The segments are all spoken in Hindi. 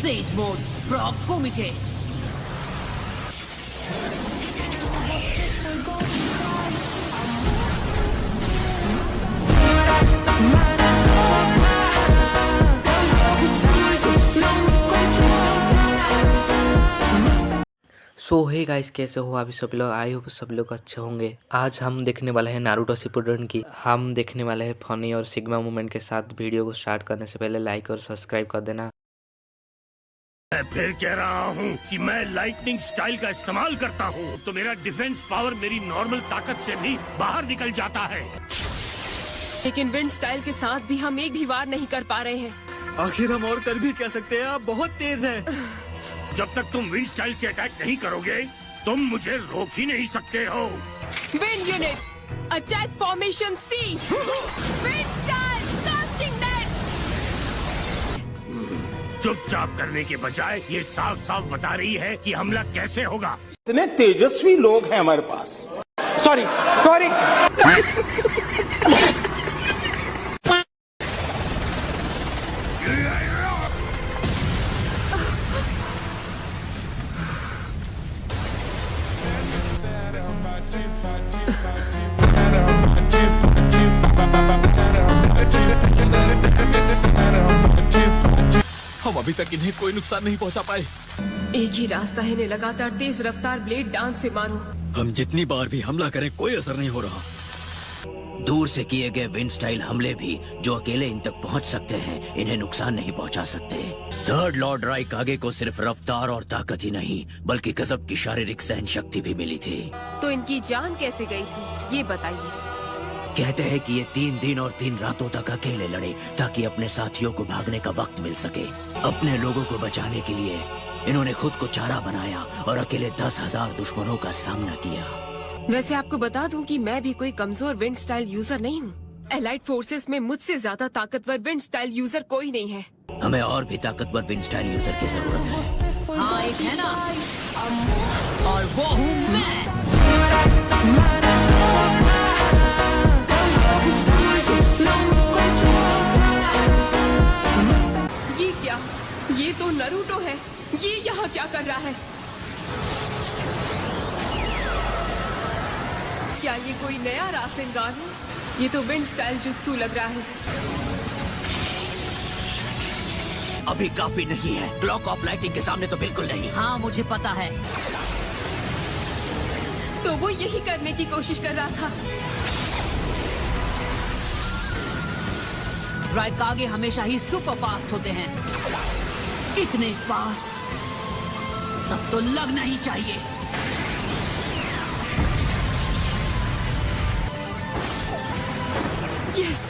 Sage Mode Frog Kumite. सो हे गाइस, कैसे हो अभी सब लोग? आई होप सब लोग अच्छे होंगे। आज हम देखने वाले हैं नारुतो शिपुडेन की। हम देखने वाले हैं फनी और सिग्मा मूवमेंट के साथ। वीडियो को स्टार्ट करने से पहले लाइक और सब्सक्राइब कर देना। मैं फिर कह रहा हूँ कि मैं लाइटनिंग स्टाइल का इस्तेमाल करता हूँ तो मेरा डिफेंस पावर मेरी नॉर्मल ताकत से भी बाहर निकल जाता है। लेकिन विंड स्टाइल के साथ भी हम एक भी वार नहीं कर पा रहे हैं। आखिर हम और कर भी क्या सकते हैं? आप बहुत तेज हैं। जब तक तुम विंड स्टाइल से अटैक नहीं करोगे तुम मुझे रोक ही नहीं सकते हो। Wind unit attack formation C. Wind style casting net. चुपचाप करने के बजाय ये साफ साफ बता रही है कि हमला कैसे होगा। इतने तेजस्वी लोग हैं हमारे पास। Sorry sorry. हम अभी तक इन्हें कोई नुकसान नहीं पहुंचा पाए। एक ही रास्ता है, इन्हें लगातार तेज रफ्तार ब्लेड डांस से मारो। हम जितनी बार भी हमला करें कोई असर नहीं हो रहा। दूर से किए गए विंड स्टाइल हमले भी जो अकेले इन तक पहुंच सकते हैं, इन्हें नुकसान नहीं पहुंचा सकते। थर्ड लॉर्ड राइकागे को सिर्फ रफ्तार और ताकत ही नहीं बल्कि गजब की शारीरिक सहन शक्ति भी मिली थी। तो इनकी जान कैसे गई थी ये बताइए। कहते हैं कि ये 3 दिन और 3 रातों तक अकेले लड़े ताकि अपने साथियों को भागने का वक्त मिल सके। अपने लोगों को बचाने के लिए इन्होंने खुद को चारा बनाया और अकेले 10,000 दुश्मनों का सामना किया। वैसे आपको बता दूं कि मैं भी कोई कमजोर विंड स्टाइल यूजर नहीं हूँ। एलाइड फोर्सेस में मुझसे ज्यादा ताकतवर विंड स्टाइल यूजर कोई नहीं है। हमें और भी ताकतवर विंड स्टाइल यूजर की जरूरत है। हाँ, एक है ना, और वो हूँ मैं। ये क्या? ये तो नारुतो है। ये यहाँ क्या कर रहा है? क्या ये कोई नया रासेनगार है? ये तो विंड स्टाइल जुत्सु लग रहा है। अभी काफी नहीं है। ब्लॉक ऑफ लाइटिंग के सामने तो बिल्कुल नहीं। हाँ, मुझे पता है। तो वो यही करने की कोशिश कर रहा था। राइकागे हमेशा ही सुपर फास्ट होते हैं। इतने फास्ट तब तो लगना ही चाहिए। यस।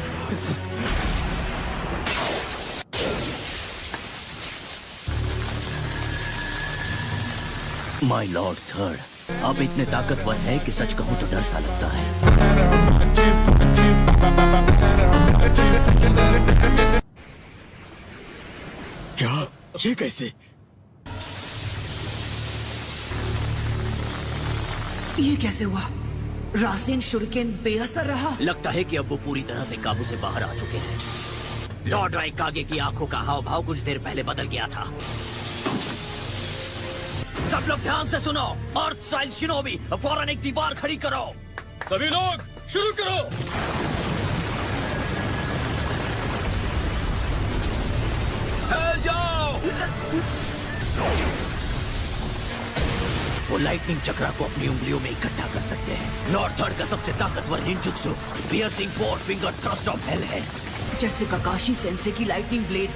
माय लॉर्ड थर्ड अब इतने ताकतवर है कि सच कहूं तो डर सा लगता है। क्या? ये कैसे? ये कैसे हुआ? रासेन शुरिकेन बेअसर रहा। लगता है कि अब वो पूरी तरह से काबू से बाहर आ चुके हैं। लॉर्ड राइकागे की आंखों का हाव भाव कुछ देर पहले बदल गया था। सब लोग ध्यान से सुनो। अर्थ स्टाइल शिनोबी फौरन एक दीवार खड़ी करो। सभी लोग शुरू करो। फैल जाओ। वो लाइटनिंग चक्रा को अपनी उंगलियों में इकट्ठा कर सकते हैं। लॉर्ड थर्ड का सबसे ताकतवर ninjutsu piercing 4 finger thrust of hell है। जैसे काकाशी सेंसे की लाइटनिंग ब्लेड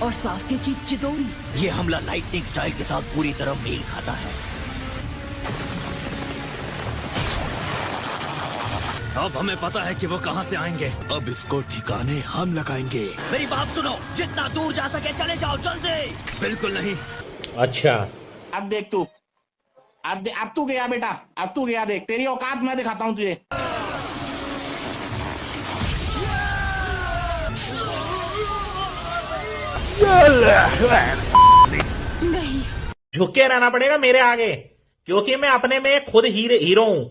और सास्के की चिदोरी। ये हमला लाइटनिंग स्टाइल के साथ पूरी तरह मेल खाता है। अब हमें पता है कि वो कहां से आएंगे। अब इसको ठिकाने हम लगाएंगे। मेरी बात सुनो, जितना दूर जा सके चले जाओ जल्दी। बिल्कुल नहीं। अच्छा, अब देख तू, अब तू गया बेटा, अब तू गया। देख तेरी औकात मैं दिखाता हूँ तुझे। नहीं, झुक के रहना पड़ेगा मेरे आगे क्योंकि मैं अपने में खुद हीरो हूँ।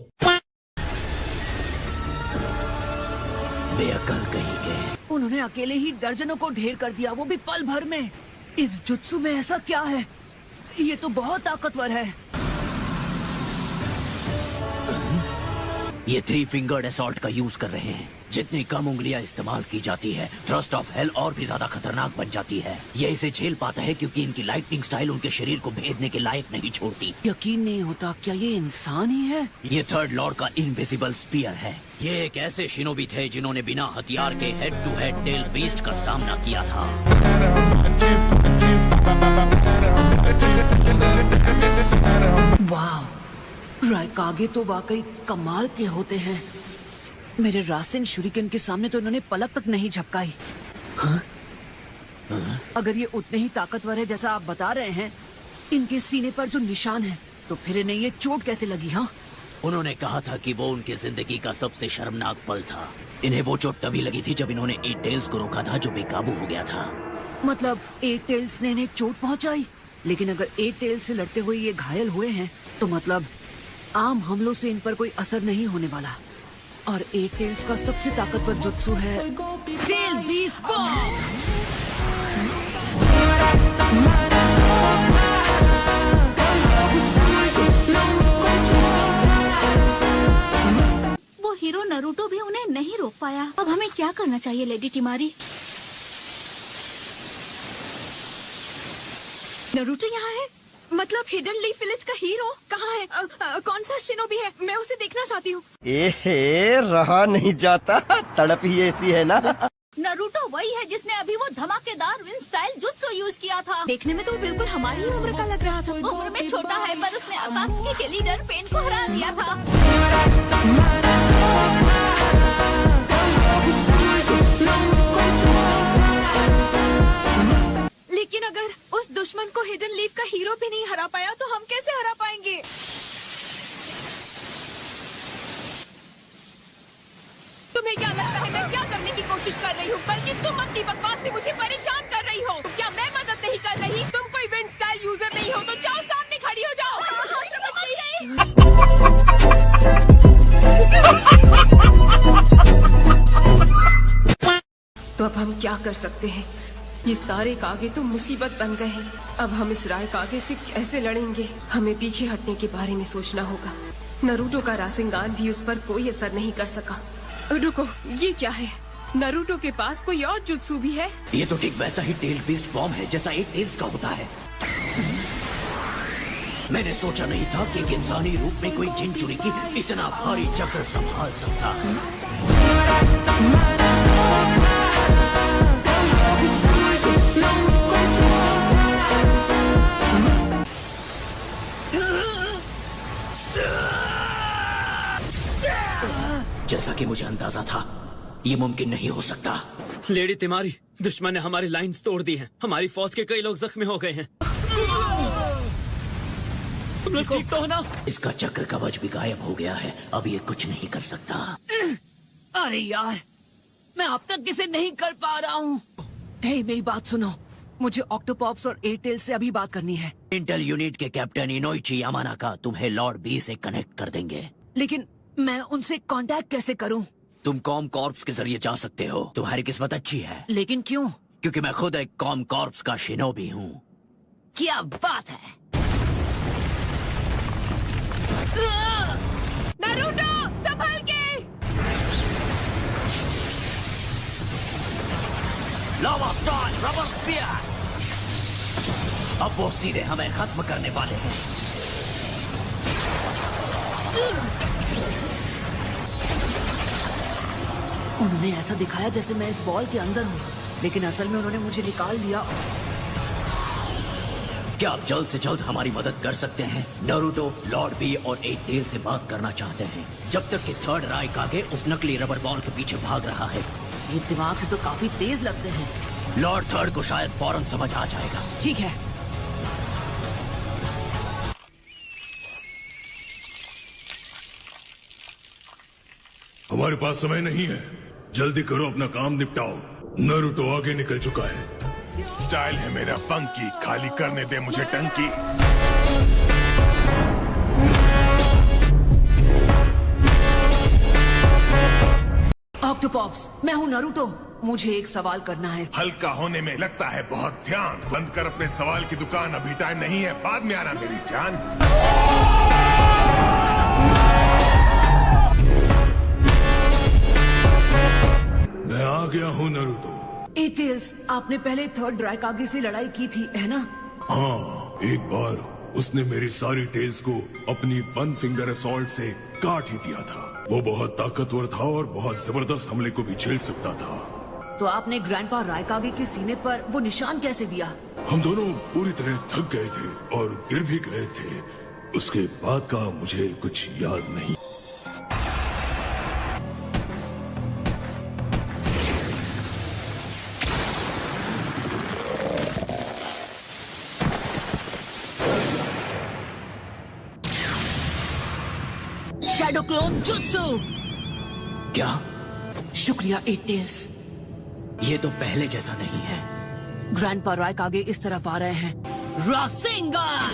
बेअकल कहीं के। उन्होंने अकेले ही दर्जनों को ढेर कर दिया, वो भी पल भर में। इस जुत्सु में ऐसा क्या है? ये तो बहुत ताकतवर है। ये 3 फिंगर्ड असॉल्ट का यूज कर रहे हैं। जितनी कम उंगलियां इस्तेमाल की जाती है, थ्रस्ट ऑफ हेल और भी ज्यादा खतरनाक बन जाती है। ये इसे झेल पाता है क्योंकि इनकी लाइटनिंग स्टाइल उनके शरीर को भेदने के लायक नहीं छोड़ती। यकीन नहीं होता, क्या ये इंसान ही है? ये थर्ड लॉर्ड का इनविजिबल स्पीयर है। ये एक ऐसे शिनोबी थे जिन्होंने बिना हथियार के head to head tail beast का सामना किया था। वाह, रायकागे तो वाकई कमाल के होते हैं। मेरे रासेन शुरिकेन के सामने तो इन्होंने पलक तक नहीं झपकाई। हाँ? अगर ये उतने ही ताकतवर है जैसा आप बता रहे हैं, इनके सीने पर जो निशान है, तो फिर इन्हें ये चोट कैसे लगी? हाँ, उन्होंने कहा था कि वो उनकी जिंदगी का सबसे शर्मनाक पल था। इन्हें वो चोट तभी लगी थी जब इन्होंने 8 टेल्स को रोका था, जो बेकाबू हो गया था। मतलब 8 टेल्स ने इन्हें चोट पहुंचाई? लेकिन अगर 8 टेल्स से लड़ते हुए ये घायल हुए हैं, तो मतलब आम हमलों से इन पर कोई असर नहीं होने वाला। और 8 टेल्स का सबसे ताकतवर जुत्सु है टेल बीस्ट बॉम्ब। वो हीरो नरूटो भी उन्हें नहीं रोक पाया। अब हमें क्या करना चाहिए लेडी टिमारी? नरूटो यहाँ है? मतलब हिडन लीफ विलेज का हीरो कहाँ है? कौन सा शिनोबी है? मैं उसे देखना चाहती हूँ। रहा नहीं जाता, तड़प ही ऐसी है ना। नरूटो वही है जिसने अभी वो धमाकेदार विंड स्टाइल जुत्सु यूज किया था। देखने में तो बिल्कुल हमारी ही उम्र का लग रहा था। उम्र में छोटा है, पर उसने अकात्सुकी के लीडर पेन को हरा दिया था। लेकिन अगर उस दुश्मन को हिडन लीफ का हीरो भी नहीं हरा पाया, तो हम कैसे हरा पाएंगे? तुम्हें क्या लगता है मैं क्या करने की कोशिश कर रही हूँ? बल्कि तुम अपनी बकवास से मुझे परेशान कर रही हो। क्या मैं मदद नहीं कर रही? तुम कोई विंड स्टाइल यूजर नहीं हो, तो जाओ सामने खड़ी हो जाओ। समझ गई? तो अब हम क्या कर सकते हैं? ये सारे कागे तो मुसीबत बन गए हैं। अब हम इस राय कागे से कैसे लड़ेंगे? हमें पीछे हटने के बारे में सोचना होगा। नरूटो का रासेंगान भी उस पर कोई असर नहीं कर सका। रुको, ये क्या है? नरूटो के पास कोई और जुत्सु भी है? ये तो ठीक वैसा ही टेल बीस्ट बॉम्ब है जैसा 8 टेल्स का होता है। मैंने सोचा नहीं था कि एक इंसानी रूप में कोई जिन चुरी की इतना भारी चक्र संभाल सकता है। जैसा कि मुझे अंदाजा था, ये मुमकिन नहीं हो सकता। लेडी तिमारी, दुश्मन ने हमारी लाइंस तोड़ दी हैं। हमारी फौज के कई लोग जख्मी हो गए हैं। तुम लोग ठीक तो हो ना? इसका चक्र कवच भी गायब हो गया है। अब ये कुछ नहीं कर सकता। अरे यार, मैं अब तक इसे नहीं कर पा रहा हूँ। हे, मेरी बात सुनो, मुझे ऑक्टोपॉप्स और 8 टेल्स से अभी बात करनी है। इंटेल यूनिट के कैप्टन इनोइची यामानाका तुम्हें लॉर्ड बी से कनेक्ट कर देंगे। लेकिन मैं उनसे कांटेक्ट कैसे करूं? तुम कॉम कॉर्प्स के जरिए जा सकते हो। तुम्हारी किस्मत अच्छी है। लेकिन क्यों? क्योंकि मैं खुद एक कॉम कॉर्प्स का शिनोबी हूँ। क्या बात है? नरूटो, संभल के! लावा स्टार रबर स्पीयर। अब वो सीधे हमें खत्म करने वाले हैं। उन्होंने ऐसा दिखाया जैसे मैं इस बॉल के अंदर हूँ, लेकिन असल में उन्होंने मुझे निकाल लिया। क्या आप जल्द से जल्द हमारी मदद कर सकते हैं? नारुतो, लॉर्ड बी और 8 टेल से बात करना चाहते हैं, जब तक कि थर्ड राय कागे उस नकली रबर बॉल के पीछे भाग रहा है। ये दिमाग से तो काफी तेज लगते हैं। लॉर्ड थर्ड को शायद फौरन समझ आ जाएगा। ठीक है। हमारे पास समय नहीं है, जल्दी करो, अपना काम निपटाओ। नारुतो आगे निकल चुका है। स्टाइल है मेरा फंकी, खाली करने दे मुझे टंकी। ऑक्टोपॉप्स, मैं हूँ नारुतो। मुझे एक सवाल करना है। हल्का होने में लगता है बहुत ध्यान। बंद कर अपने सवाल की दुकान, अभी टाइम नहीं है, बाद में आना मेरी जान। मैं आ गया हूँ नारुतो। टेल्स, आपने पहले थर्ड रायकागे से लड़ाई की थी, है ना? हाँ, एक बार उसने मेरी सारी टेल्स को अपनी वन फिंगर असॉल्ट से काट ही दिया था। वो बहुत ताकतवर था और बहुत जबरदस्त हमले को भी झेल सकता था। तो आपने ग्रैंडपा रायकागे के सीने पर वो निशान कैसे दिया? हम दोनों पूरी तरह थक गए थे और गिर भी गए थे। उसके बाद का मुझे कुछ याद नहीं। Shadow clone jutsu. क्या? शुक्रिया टेल्स। ये तो पहले जैसा नहीं है। ग्रैंडपा रायकागे इस तरफ आ रहे हैं। रासेंगन!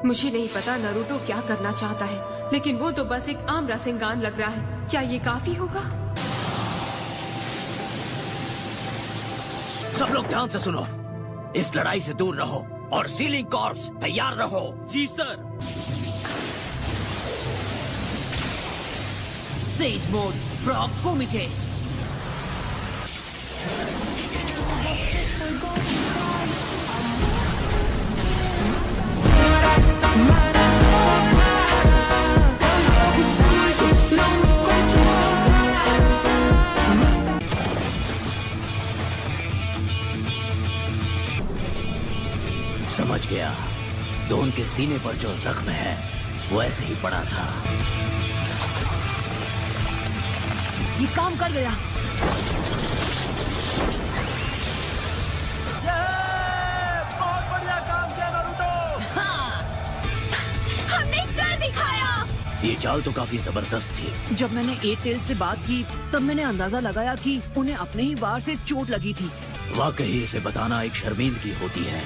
मुझे नहीं पता नारुतो क्या करना चाहता है, लेकिन वो तो बस एक आम रासेंगान लग रहा है। क्या ये काफी होगा? सब लोग ध्यान से सुनो। इस लड़ाई से दूर रहो और सीलिंग कॉर्प्स तैयार रहो। जी sir. Sage mode frog kumite. समझ गया। तो उनके सीने पर जो जख्म है वो ऐसे ही पड़ा था। ये काम कर गया। बहुत बढ़िया काम किया नारुतो। हमने कर दिखाया। ये चाल तो काफी जबरदस्त थी। जब मैंने टेल्स से बात की तब मैंने अंदाजा लगाया कि उन्हें अपने ही वार से चोट लगी थी। वाकई इसे बताना एक शर्मिंदगी होती है।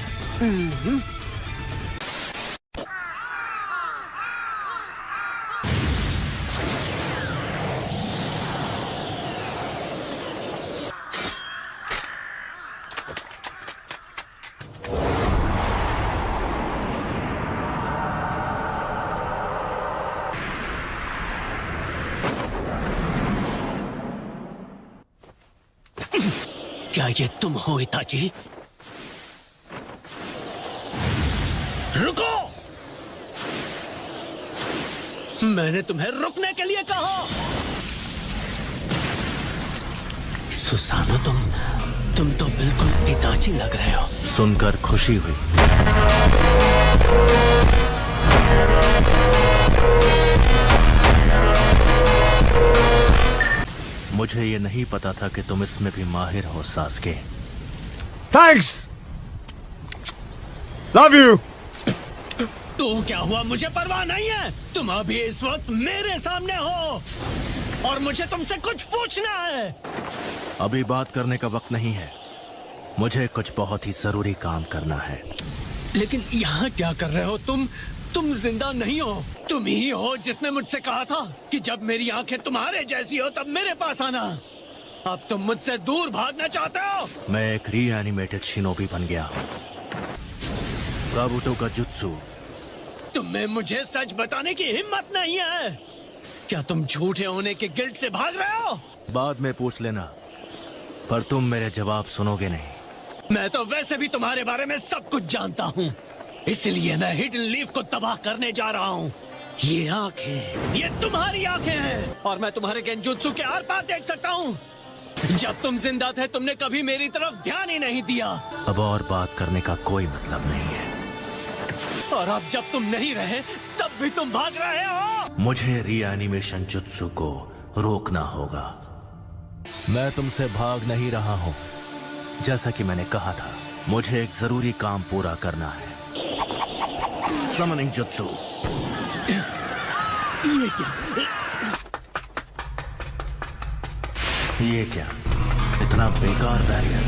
क्या ये तुम हो इताची? रुको! मैंने तुम्हें रुकने के लिए कहा। सुसानो, तुम तो बिल्कुल इताची लग रहे हो। सुनकर खुशी हुई। मुझे ये नहीं पता था कि तुम इसमें भी माहिर हो सास्के। Thanks, love you. तो क्या हुआ? मुझे परवाह नहीं है। तुम अभी इस वक्त मेरे सामने हो और मुझे तुमसे कुछ पूछना है। अभी बात करने का वक्त नहीं है। मुझे कुछ बहुत ही जरूरी काम करना है। लेकिन यहाँ क्या कर रहे हो तुम? तुम जिंदा नहीं हो। तुम ही हो जिसने मुझसे कहा था कि जब मेरी आंखें तुम्हारे जैसी हो तब मेरे पास आना। अब तुम मुझसे दूर भागना चाहते हो। मैं एक रीएनिमेटेड शिनोबी बन गया हूँ। काबुतो का जुत्सु। तुम्हें मुझे सच बताने की हिम्मत नहीं है। क्या तुम झूठे होने के गिल्ट से भाग रहे हो? बाद में पूछ लेना, पर तुम मेरे जवाब सुनोगे नहीं। मैं तो वैसे भी तुम्हारे बारे में सब कुछ जानता हूँ, इसलिए मैं हिडन लीफ को तबाह करने जा रहा हूँ। ये आंखें, ये तुम्हारी आंखें हैं और मैं तुम्हारे गेंजुत्सु के आर पार देख सकता हूँ। जब तुम जिंदा थे तुमने कभी मेरी तरफ ध्यान ही नहीं दिया। अब और बात करने का कोई मतलब नहीं है। और अब जब तुम नहीं रहे तब भी तुम भाग रहे हो। मुझे रीएनिमेशन जुत्सु को रोकना होगा। मैं तुमसे भाग नहीं रहा हूँ। जैसा कि मैंने कहा था, मुझे एक जरूरी काम पूरा करना है। Summoning jutsu. ये क्या? इतना बेकार बैरियर।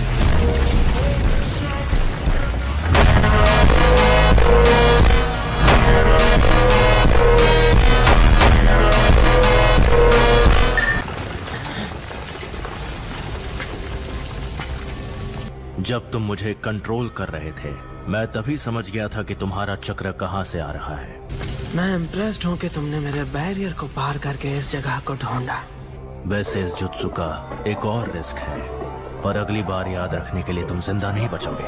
जब तुम मुझे कंट्रोल कर रहे थे मैं तभी समझ गया था कि तुम्हारा चक्र कहाँ से आ रहा है। मैं इम्प्रेस्ड हूँ कि तुमने मेरे बैरियर को पार करके इस जगह को ढूंढा। वैसे इस जुत्सु का एक और रिस्क है, पर अगली बार याद रखने के लिए तुम जिंदा नहीं बचोगे।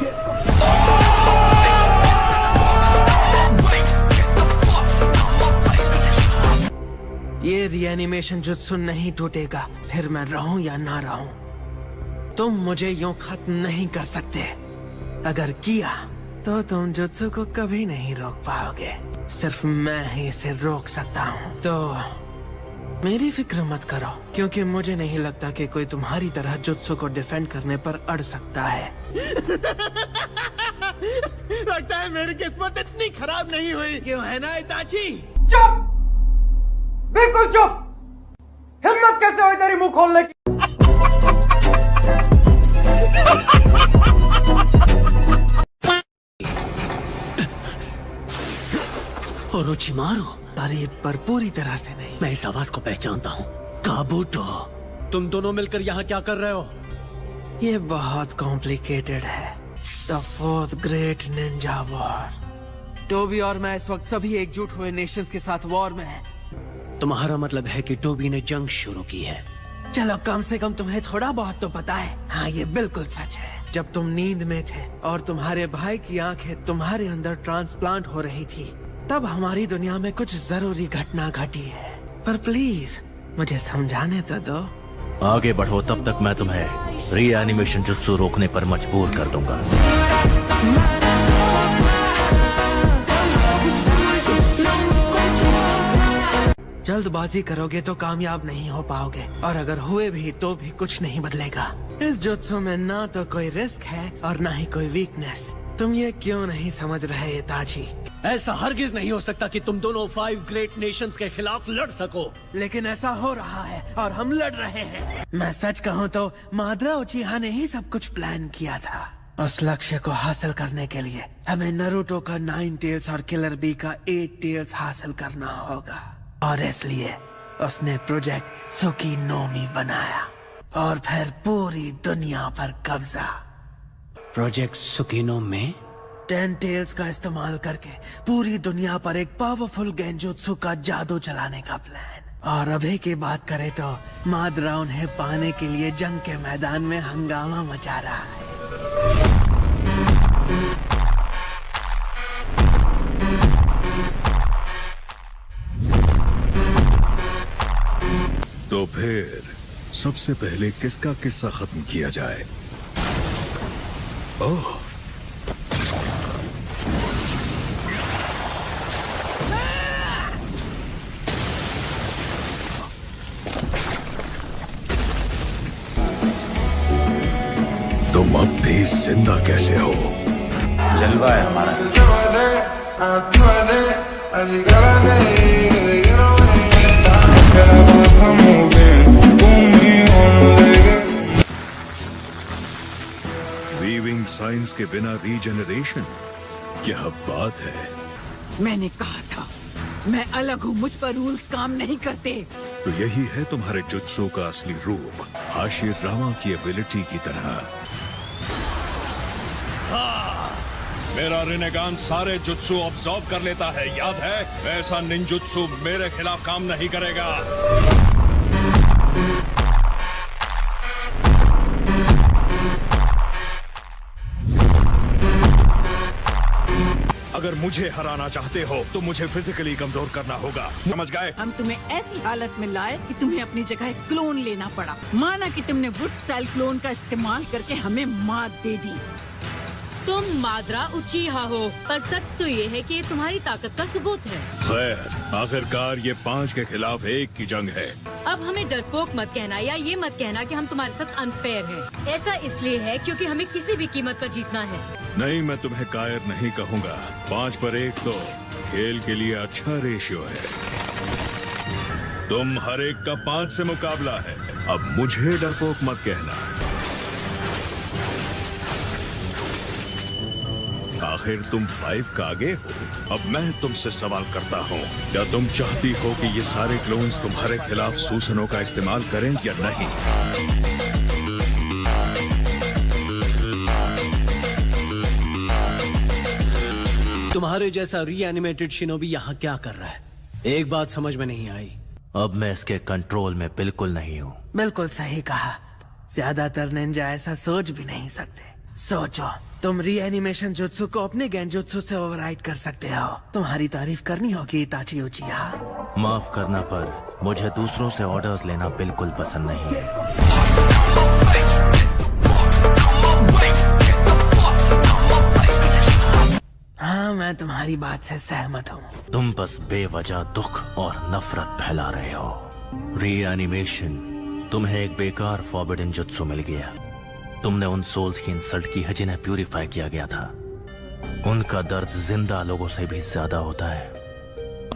ये रीएनिमेशन जुत्सु नहीं टूटेगा, फिर मैं रहूं या ना रहूं। तुम मुझे यूं खत्म नहीं कर सकते। अगर किया तो तुम जुत्सु को कभी नहीं रोक पाओगे। सिर्फ मैं ही इसे रोक सकता हूं। तो मेरी फिक्र मत करो, क्योंकि मुझे नहीं लगता कि कोई तुम्हारी तरह जुत्सु को डिफेंड करने पर अड़ सकता है। लगता है मेरी किस्मत इतनी खराब नहीं हुई। क्यों है ना इताची? चुप, बिल्कुल चुप। हिम्मत कैसे हुई तेरी मुंह खोलने की? ओरोचिमारू, करीब पर पूरी तरह से नहीं। मैं इस आवाज को पहचानता हूँ। काबूटो, तुम दोनों मिलकर यहाँ क्या कर रहे हो? ये बहुत कॉम्प्लिकेटेड है। The fourth great ninja war. Tobi और मैं इस वक्त सभी एकजुट हुए नेशंस के साथ वॉर में हैं। तुम्हारा मतलब है कि टोबी ने जंग शुरू की है? चलो, कम से कम तुम्हें थोड़ा बहुत तो पता है। हाँ, ये बिल्कुल सच है। जब तुम नींद में थे और तुम्हारे भाई की आंखें तुम्हारे अंदर ट्रांसप्लांट हो रही थी, तब हमारी दुनिया में कुछ जरूरी घटना घटी है। पर प्लीज मुझे समझाने तो दो। आगे बढ़ो, तब तक मैं तुम्हें रीएनिमेशन जुत्सु रोकने पर मजबूर कर दूंगा। जल्दबाजी करोगे तो कामयाब नहीं हो पाओगे, और अगर हुए भी तो भी कुछ नहीं बदलेगा। इस जुत्सु में ना तो कोई रिस्क है और ना ही कोई वीकनेस। तुम ये क्यों नहीं समझ रहे इताची? ऐसा हरगिज नहीं हो सकता कि तुम दोनों 5 ग्रेट नेशंस के खिलाफ लड़ सको। लेकिन ऐसा हो रहा है और हम लड़ रहे हैं। मैं सच कहूँ तो माद्रा उचिहा ने ही सब कुछ प्लान किया था। उस लक्ष्य को हासिल करने के लिए हमें नारुतो का 9 टेल्स और किलर बी का 8 टेल्स हासिल करना होगा, और इसलिए उसने प्रोजेक्ट सुकीनोमी बनाया और फिर पूरी दुनिया पर कब्जा। प्रोजेक्ट सुकीनो में 10 टेल्स का इस्तेमाल करके पूरी दुनिया पर एक पावरफुल गेंजुत्सु का जादू चलाने का प्लान। और अभी की बात करें तो माद्रा उन्हें पाने के लिए जंग के मैदान में हंगामा मचा रहा है। तो फिर सबसे पहले किसका किस्सा खत्म किया जाए? ओह, तुम अब भी जिंदा कैसे हो? जलवा है हमारा। वीविंग साइंस के बिना रीजनरेशन, क्या बात है। मैंने कहा था मैं अलग हूँ, मुझ पर रूल्स काम नहीं करते। तो यही है तुम्हारे जुत्सु का असली रूप, हाशिरामा की एबिलिटी की तरह। मेरा रिनेगान सारे जुत्सु ऑब्जॉर्व कर लेता है, याद है? ऐसा निंजुत्सु मेरे खिलाफ काम नहीं करेगा। अगर मुझे हराना चाहते हो तो मुझे फिजिकली कमजोर करना होगा, समझ गए? हम तुम्हें ऐसी हालत में लाए कि तुम्हें अपनी जगह एक क्लोन लेना पड़ा। माना कि तुमने वुड स्टाइल क्लोन का इस्तेमाल करके हमें मात दे दी। तुम माद्रा उचीहा हो, पर सच तो ये है कि ये तुम्हारी ताकत का सबूत है। खैर, आखिरकार ये 5 के खिलाफ 1 की जंग है। अब हमें डरपोक मत कहना, या ये मत कहना कि हम तुम्हारे साथ अनफेयर हैं। ऐसा इसलिए है क्योंकि हमें किसी भी कीमत पर जीतना है। नहीं, मैं तुम्हें कायर नहीं कहूँगा। 5 पर 1 तो खेल के लिए अच्छा रेशियो है। तुम हर एक का 5 से मुकाबला है। अब मुझे डरपोक मत कहना। आखिर तुम 5 का आगे हो। अब मैं तुमसे सवाल करता हूँ, क्या तुम चाहती हो कि ये सारे क्लोन्स तुम्हारे खिलाफ सूसनों का इस्तेमाल करें या नहीं? तुम्हारे जैसा रीएनिमेटेड शिनोबी यहाँ क्या कर रहा है? एक बात समझ में नहीं आई। अब मैं इसके कंट्रोल में बिल्कुल नहीं हूँ। बिल्कुल सही कहा। ज्यादातर निंजा ऐसा सोच भी नहीं सकते। सोचो, तुम रीएनिमेशन जुत्सु को अपने गेंजुत्सु से ओवरराइड कर सकते हो। तुम्हारी तारीफ करनी होगी इताची उचिहा। माफ करना, पर मुझे दूसरों से ऑर्डर्स लेना बिल्कुल पसंद नहीं है। हाँ, मैं तुम्हारी बात से सहमत हूँ। तुम बस बेवजह दुख और नफरत फैला रहे हो। रीएनिमेशन, तुम्हें एक बेकार फॉरबिडन जुत्सु मिल गया। तुमने उन सोल्स की इंसल्ट की है जिन्हें प्यूरिफाई किया गया था। उनका दर्द जिंदा लोगों से भी ज्यादा होता है।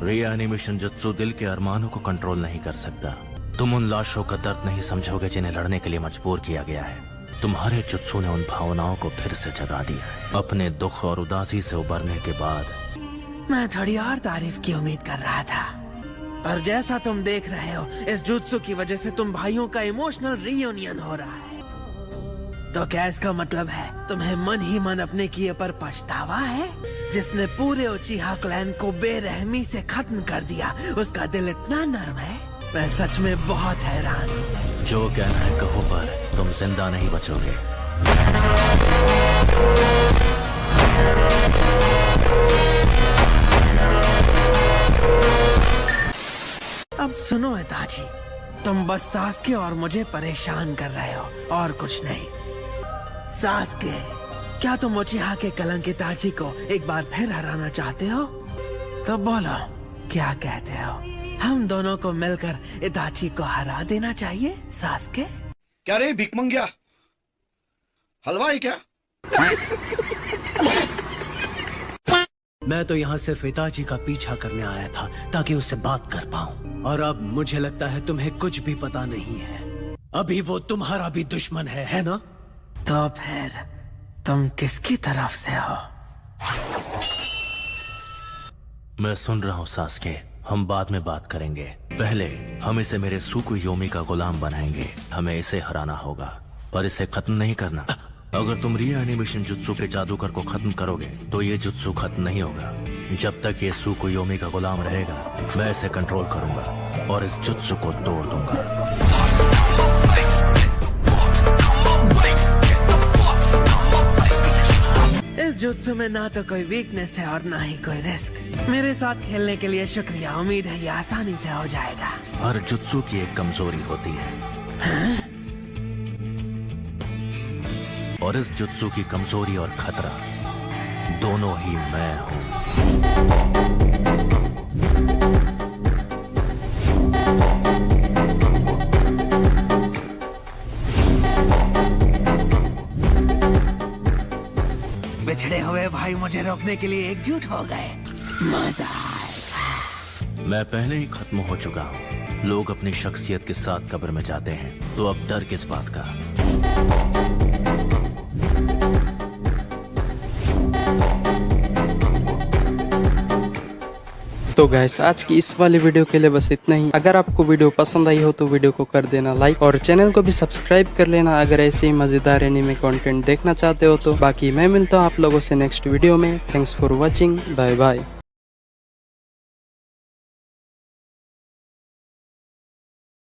रीएनिमेशन जुत्सु दिल के अरमानों को कंट्रोल नहीं कर सकता। तुम उन लाशों का दर्द नहीं समझोगे जिन्हें लड़ने के लिए मजबूर किया गया है। तुम्हारे जुत्सु ने उन भावनाओं को फिर से जगा दिया है। अपने दुख और उदासी से उबरने के बाद मैं थोड़ी और तारीफ की उम्मीद कर रहा था, पर जैसा तुम देख रहे हो, इस जुत्सु की वजह से तुम भाइयों का इमोशनल रीयूनियन हो रहा है। तो क्या इसका मतलब है तुम्हें मन ही मन अपने किए पर पछतावा है? जिसने पूरे उचिहा क्लैन को बेरहमी से खत्म कर दिया, उसका दिल इतना नर्म है। मैं सच में बहुत हैरान हूँ। जो कहना है कहो, पर तुम जिंदा नहीं बचोगे। अब सुनो इताची, तुम बस सास्के और मुझे परेशान कर रहे हो और कुछ नहीं। सास्के, क्या तुम उचिहा के कलंक इताची को एक बार फिर हराना चाहते हो? तो बोलो, क्या कहते हो? हम दोनों को मिलकर इताची को हरा देना चाहिए, सास्के? क्या रे भिकमंगिया, हलवाई क्या? मैं तो यहाँ सिर्फ इताची का पीछा करने आया था ताकि उससे बात कर पाऊँ, और अब मुझे लगता है तुम्हें कुछ भी पता नहीं है। अभी वो तुम्हारा भी दुश्मन है ना? तो फिर तुम किसकी तरफ से हो? मैं सुन रहा हूँ सास्के, हम बाद में बात करेंगे। पहले हम इसे मेरे सुकुयोमी का गुलाम बनाएंगे। हमें इसे हराना होगा, पर इसे खत्म नहीं करना। अगर तुम रीएनिमेशन जुत्सु के जादूगर को खत्म करोगे तो ये जुत्सु खत्म नहीं होगा। जब तक ये सुकुयोमी का गुलाम रहेगा, मैं इसे कंट्रोल करूंगा और इस जुत्सु को तोड़ दूंगा। इस जुत्सु में ना तो कोई वीकनेस है और ना ही कोई रिस्क। मेरे साथ खेलने के लिए शुक्रिया। उम्मीद है ये आसानी से हो जाएगा। हर जुत्सु की एक कमजोरी होती है। हाँ? और इस जुत्सु की कमजोरी और खतरा दोनों ही मैं हूं। बिछड़े हुए भाई मुझे रोकने के लिए एकजुट हो गए। मजा आएगा। मैं पहले ही खत्म हो चुका हूँ। लोग अपनी शख्सियत के साथ कब्र में जाते हैं, तो अब डर किस बात का? तो गाइस, आज की इस वाली वीडियो के लिए बस इतना ही। अगर आपको वीडियो पसंद आई हो तो वीडियो को कर देना लाइक और चैनल को भी सब्सक्राइब कर लेना अगर ऐसे ही मजेदार एनीमे कंटेंट देखना चाहते हो तो। बाकी मैं मिलता हूँ आप लोगों से नेक्स्ट वीडियो में। Thanks for watching, bye bye.